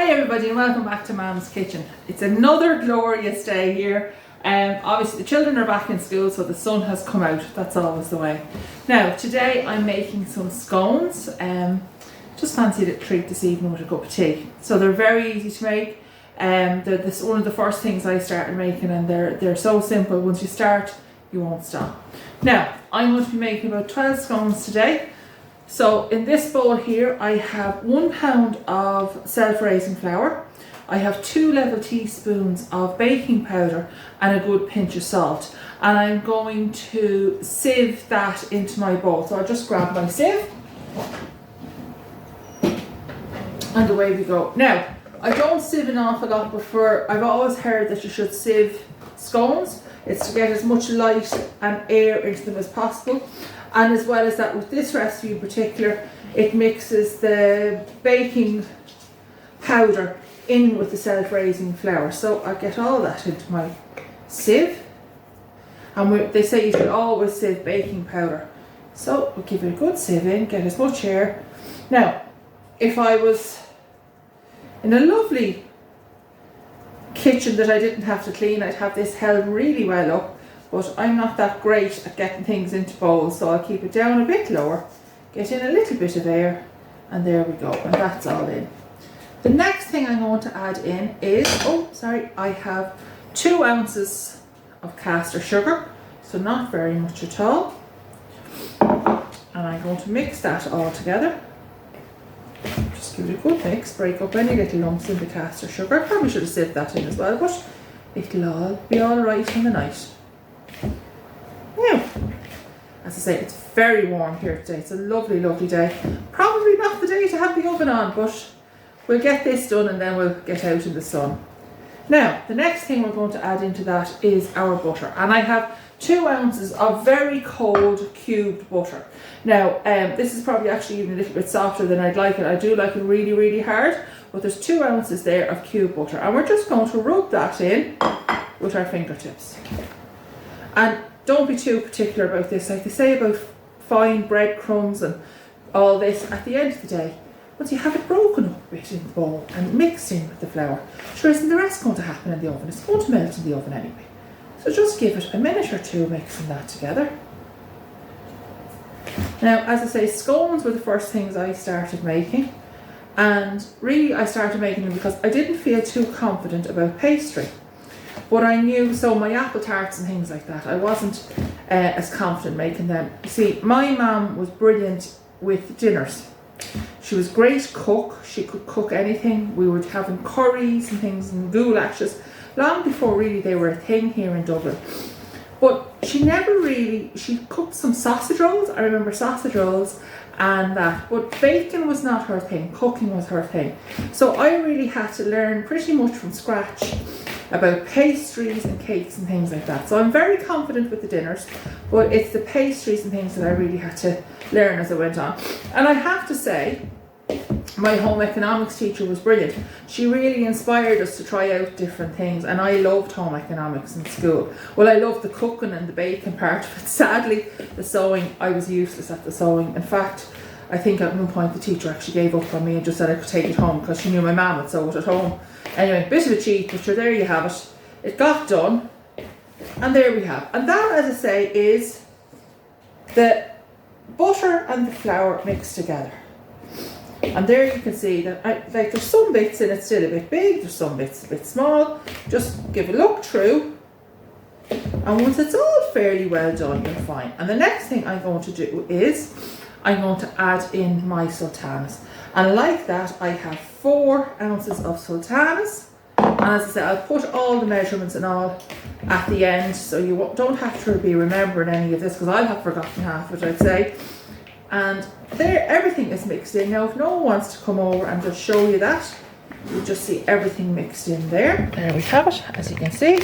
Hi everybody and welcome back to Mam's Kitchen. It's another glorious day here. Obviously the children are back in school, so the sun has come out. That's always the way. Now today I'm making some scones. Just fancied a treat this evening with a cup of tea. So they're very easy to make. They're one of the first things I started making, and they're so simple. Once you start, you won't stop. Now I'm going to be making about 12 scones today. So in this bowl here I have 1 pound of self-raising flour, I have 2 level teaspoons of baking powder and a good pinch of salt, and I'm going to sieve that into my bowl. So I'll just grab my sieve and away we go. Now I don't sieve an awful lot, but I've always heard that you should sieve scones. It's to get as much light and air into them as possible. And as well as that, with this recipe in particular, it mixes the baking powder in with the self-raising flour. So I get all that into my sieve. And they say you should always sieve baking powder. So we'll give it a good sieve in, get as much air. Now, if I was in a lovely kitchen that I didn't have to clean, I'd have this held really well up. But I'm not that great at getting things into bowls, so I'll keep it down a bit lower, get in a little bit of air, and there we go, and that's all in. The next thing I'm going to add in is, I have 2 ounces of caster sugar, so not very much at all. And I'm going to mix that all together. Just give it a good mix, break up any little lumps in the caster sugar. Probably should have sieved that in as well, but it'll all be alright in the night. Now, as I say, it's very warm here today. It's a lovely, lovely day. Probably not the day to have the oven on, but we'll get this done and then we'll get out in the sun. Now, the next thing we're going to add into that is our butter. And I have 2 ounces of very cold cubed butter. Now, this is probably actually even a little bit softer than I'd like it. I do like it really, really hard, but there's 2 ounces there of cubed butter. And we're just going to rub that in with our fingertips. And don't be too particular about this. Like they say about fine breadcrumbs and all this, at the end of the day, once you have it broken up a bit in the bowl and mixed in with the flour, sure isn't the rest going to happen in the oven? It's going to melt in the oven anyway. So just give it a minute or two mixing that together. Now, as I say, scones were the first things I started making. And really I started making them because I didn't feel too confident about pastry. But I knew, so my apple tarts and things like that, I wasn't as confident making them. You see, my mum was brilliant with dinners. She was a great cook. She could cook anything. We were having curries and things and goulashes long before really they were a thing here in Dublin. But she cooked some sausage rolls. I remember sausage rolls and that. But baking was not her thing. Cooking was her thing. So I really had to learn pretty much from scratch about pastries and cakes and things like that. So I'm very confident with the dinners, but it's the pastries and things that I really had to learn as I went on. And I have to say, my home economics teacher was brilliant. She really inspired us to try out different things, and I loved home economics in school. Well, I loved the cooking and the baking part of it. Sadly, the sewing, I was useless at the sewing. In fact, I think at one point the teacher actually gave up on me and just said I could take it home because she knew my mum would sew it at home. Anyway, bit of a cheat, but sure, there you have it. It got done, and there we have. And that, as I say, is the butter and the flour mixed together. And there you can see that there's some bits in it still a bit big, there's some bits a bit small. Just give a look through, and once it's all fairly well done, you're fine. And the next thing I'm going to do is I'm going to add in my sultanas. And like that, I have 4 ounces of sultanas. And as I said, I'll put all the measurements and all at the end, so you don't have to be remembering any of this, because I'll have forgotten half of it, I'd say. And there, everything is mixed in. Now, if no one wants to come over and just show you that, you just see everything mixed in there. There we have it, as you can see.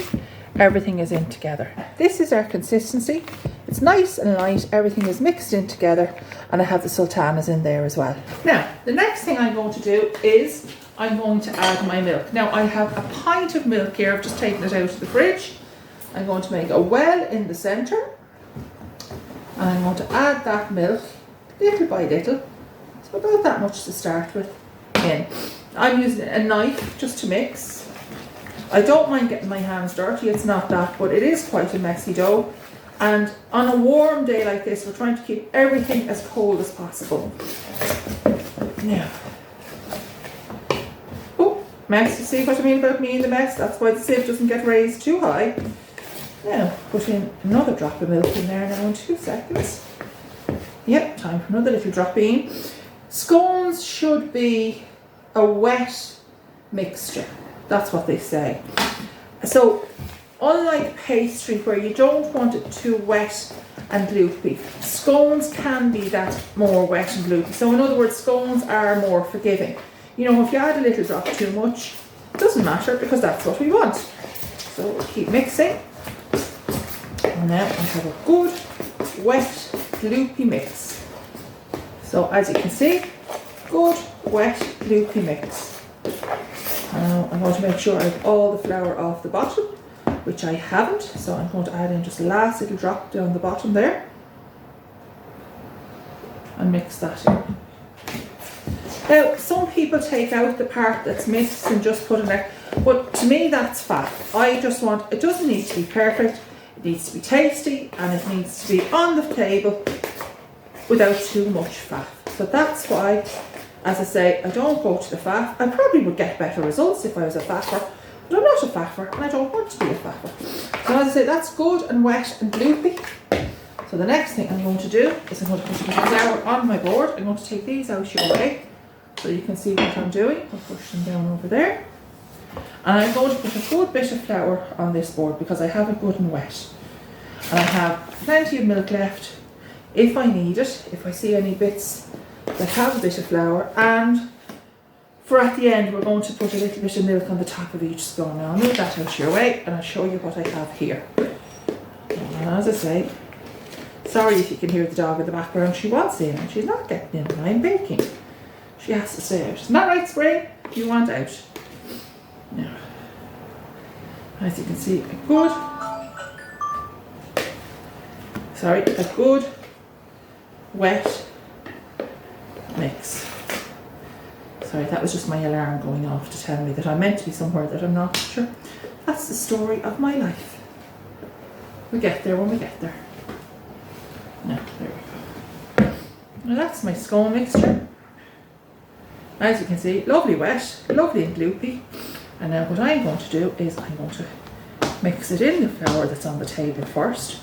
Everything is in together. This is our consistency. It's nice and light, everything is mixed in together, and I have the sultanas in there as well. Now, the next thing I'm going to do is I'm going to add my milk. Now, I have a pint of milk here. I've just taken it out of the fridge. I'm going to make a well in the centre, and I'm going to add that milk little by little. So about that much to start with in. I'm using a knife just to mix. I don't mind getting my hands dirty, it's not that, but it is quite a messy dough. And on a warm day like this, we're trying to keep everything as cold as possible. Now, oh, mess, you see what I mean about me in the mess? That's why the sieve doesn't get raised too high. Now, put in another drop of milk in there now in 2 seconds. Yep, time for another little drop in. Scones should be a wet mixture. That's what they say. So, unlike pastry where you don't want it too wet and loopy, scones can be that more wet and loopy. So in other words, scones are more forgiving. You know, if you add a little drop too much, it doesn't matter because that's what we want. So we'll keep mixing. And now we have a good, wet, loopy mix. So as you can see, good, wet, loopy mix. Now I want to make sure I have all the flour off the bottom, which I haven't, so I'm going to add in just the last little drop down the bottom there and mix that in. Now, some people take out the part that's mixed and just put it there, but to me that's fat. I just want, it doesn't need to be perfect, it needs to be tasty and it needs to be on the table without too much fat. So that's why, as I say, I don't go to the fat. I probably would get better results if I was a fatter, but I'm not a faffer and I don't want to be a faffer. So as I say, that's good and wet and loopy. So the next thing I'm going to do is I'm going to put a bit of flour on my board. I'm going to take these out your way so you can see what I'm doing. I'll push them down over there. And I'm going to put a good bit of flour on this board because I have it good and wet. And I have plenty of milk left if I need it, if I see any bits that have a bit of flour. And for at the end, we're going to put a little bit of milk on the top of each scone. Now I'll move that out your way and I'll show you what I have here. And as I say, sorry if you can hear the dog in the background, she wants in and she's not getting in and I'm baking. She has to stay out. Isn't that right, Spring? You want out. Now, as you can see, a good wet mix. Sorry, that was just my alarm going off to tell me that I'm meant to be somewhere that I'm not. Sure, that's the story of my life. We get there when we get there. Now, there we go. Now that's my scone mixture. As you can see, lovely wet, lovely and loopy. And now what I'm going to do is I'm going to mix it in the flour that's on the table first.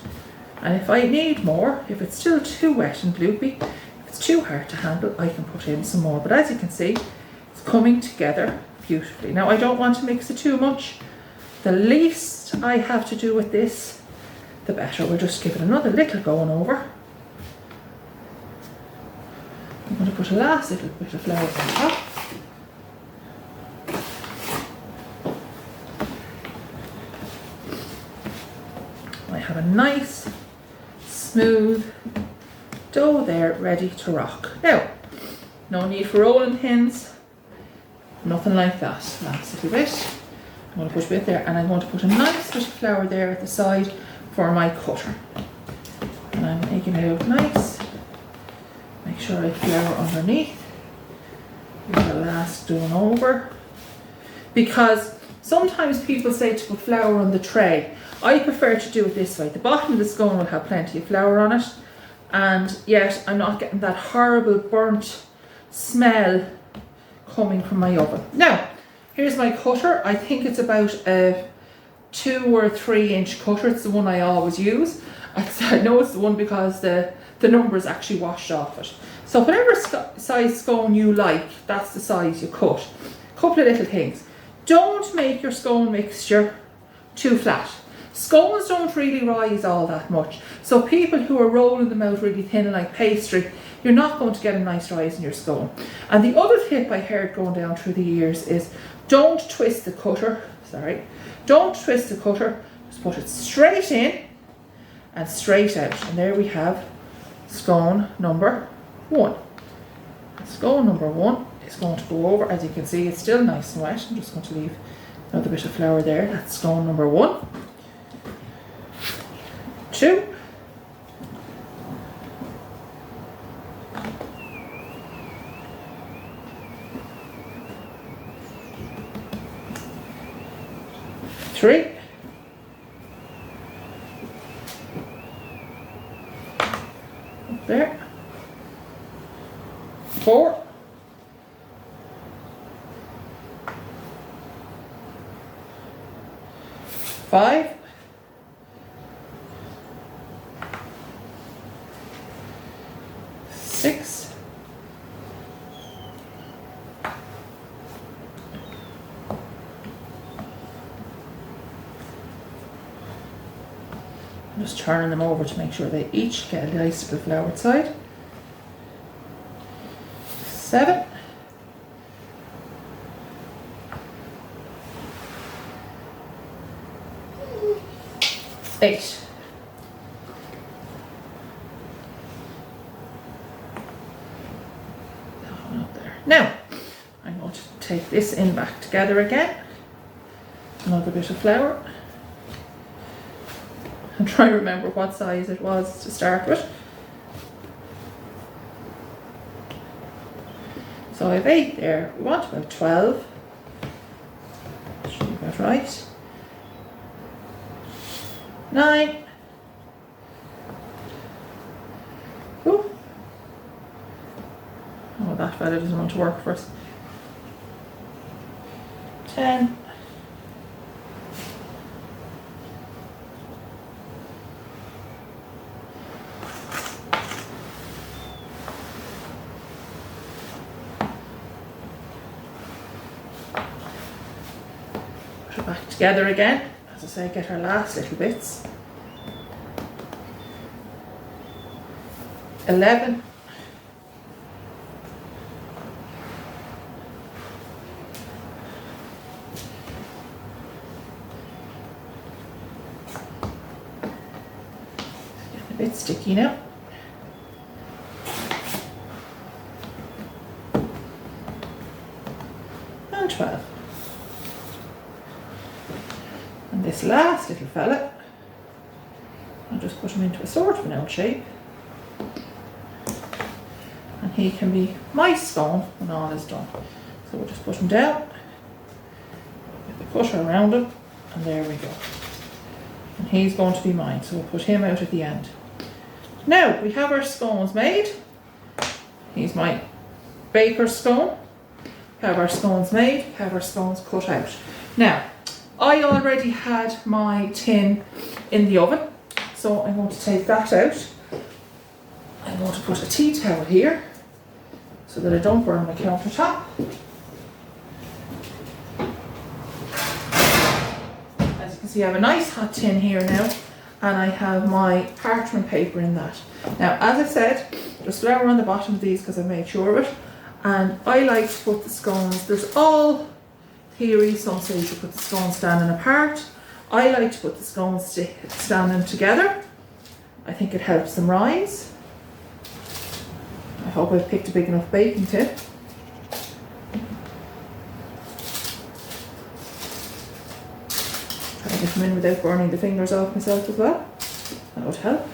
And if I need more, if it's still too wet and loopy, if it's too hard to handle, I can put in some more. But as you can see, it's coming together beautifully. Now I don't want to mix it too much. The least I have to do with this, the better. We'll just give it another little going over. I'm going to put a last little bit of flour on top. I have a nice, smooth dough there ready to rock. Now, no need for rolling pins, nothing like that. Last little bit. I'm going to put a bit there and I'm going to put a nice bit of flour there at the side for my cutter. And I'm making it out nice. Make sure I flour underneath. Give it a last doing over. Because sometimes people say to put flour on the tray. I prefer to do it this way. The bottom of the scone will have plenty of flour on it, and yet I'm not getting that horrible burnt smell coming from my oven. Now, here's my cutter. I think it's about a 2 or 3 inch cutter. It's the one I always use. I know it's the one because the numbers actually washed off it. So whatever size scone you like, that's the size you cut. Couple of little things. Don't make your scone mixture too flat. Scones don't really rise all that much. So people who are rolling them out really thin like pastry, you're not going to get a nice rise in your scone. And the other tip I heard going down through the years is don't twist the cutter. Don't twist the cutter. Just put it straight in and straight out. And there we have scone number 1. Scone number 1 is going to go over. As you can see, it's still nice and wet. I'm just going to leave another bit of flour there. That's scone number 1. 2. 3. Up there. 4. 5. 6. 'm just turning them over to make sure they each get a nice little floured side. 7. 8. That one up there. Now, I'm going to take this in back together again. Another bit of flour. And try to remember what size it was to start with. So I have 8 there. We want about 12. Should be about right. 9. Ooh. Oh, that fella doesn't want to work for us. 10. 'Put it back together again. As I say, get our last little bits. 11. 'Getting a bit sticky now. And 12. And this last little fella, I'll just put him into a sort of an L shape. And he can be my scone when all is done. So we'll just put him down, get the cutter around him, and there we go. And he's going to be mine, so we'll put him out at the end. Now, we have our scones made. He's my baker's scone. Have our scones made, have our scones cut out. Now, I already had my tin in the oven, so I'm going to take that out. I'm going to put a tea towel here so that I don't burn my countertop. As you can see, I have a nice hot tin here now, and I have my parchment paper in that. Now, as I said, there's flour on the bottom of these because I made sure of it, and I like to put the scones, there's all theory, some say you should put the scones standing apart. I like to put the scones standing together. I think it helps them rise. I hope I've picked a big enough baking tin. Try to get them in without burning the fingers off myself as well. That would help.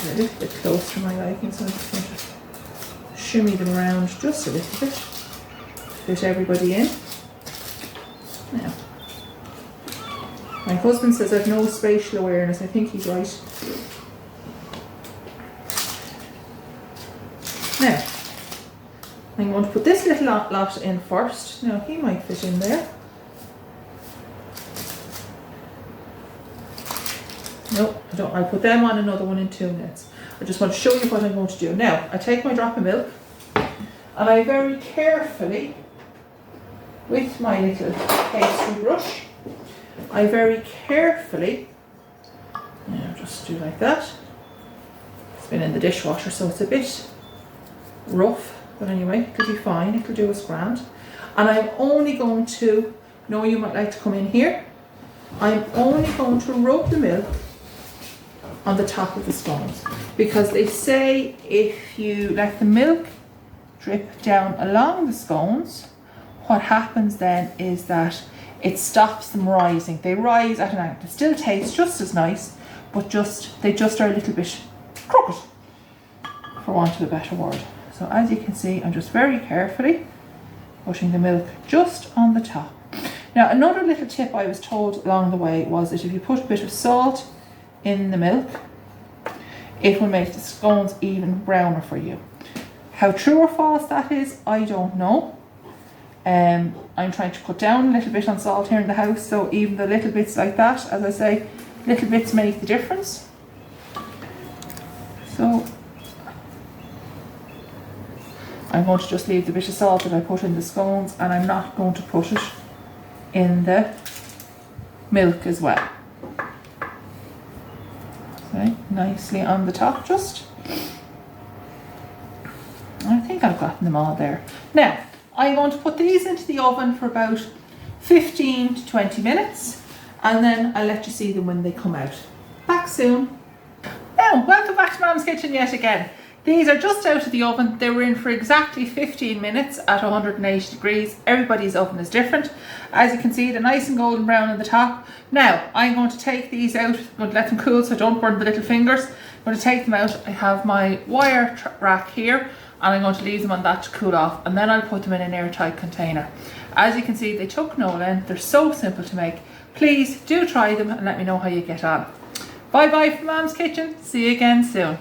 A little bit close for my liking, so I'm just going to shimmy them around just a little bit to fit everybody in. Now, my husband says I've no spatial awareness. I think he's right. Now, I'm going to put this little lot in first. Now, he might fit in there. No, I don't. I'll put them on another one in 2 minutes. I just want to show you what I'm going to do. Now, I take my drop of milk and I very carefully, with my little pastry brush, I very carefully, just do like that. It's been in the dishwasher, so it's a bit rough, but anyway, it'll be fine. It'll do us grand. And I'm only going to, you might like to come in here, I'm only going to rub the milk on the top of the scones, because they say if you let the milk drip down along the scones, what happens then is that it stops them rising. They rise at an angle. It still tastes just as nice, but they just are a little bit crooked, for want of a better word. So as you can see, I'm just very carefully putting the milk just on the top. Now, another little tip I was told along the way was that if you put a bit of salt in the milk, it will make the scones even browner for you. How true or false that is, I don't know. I'm trying to cut down a little bit on salt here in the house, so even the little bits like that, as I say, little bits make the difference. So I'm going to just leave the bit of salt that I put in the scones, and I'm not going to put it in the milk as well. Okay, nicely on the top just. I think I've gotten them all there. Now, I'm going to put these into the oven for about 15 to 20 minutes, and then I'll let you see them when they come out. Back soon. Now, welcome back to Mum's Kitchen yet again. These are just out of the oven. They were in for exactly 15 minutes at 180 degrees. Everybody's oven is different. As you can see, they're nice and golden brown on the top. Now, I'm going to take these out. I'm going to let them cool so I don't burn the little fingers. I'm going to take them out. I have my wire rack here, and I'm going to leave them on that to cool off, and then I'll put them in an airtight container. As you can see, they took no length. They're so simple to make. Please do try them and let me know how you get on. Bye bye from Mum's Kitchen. See you again soon.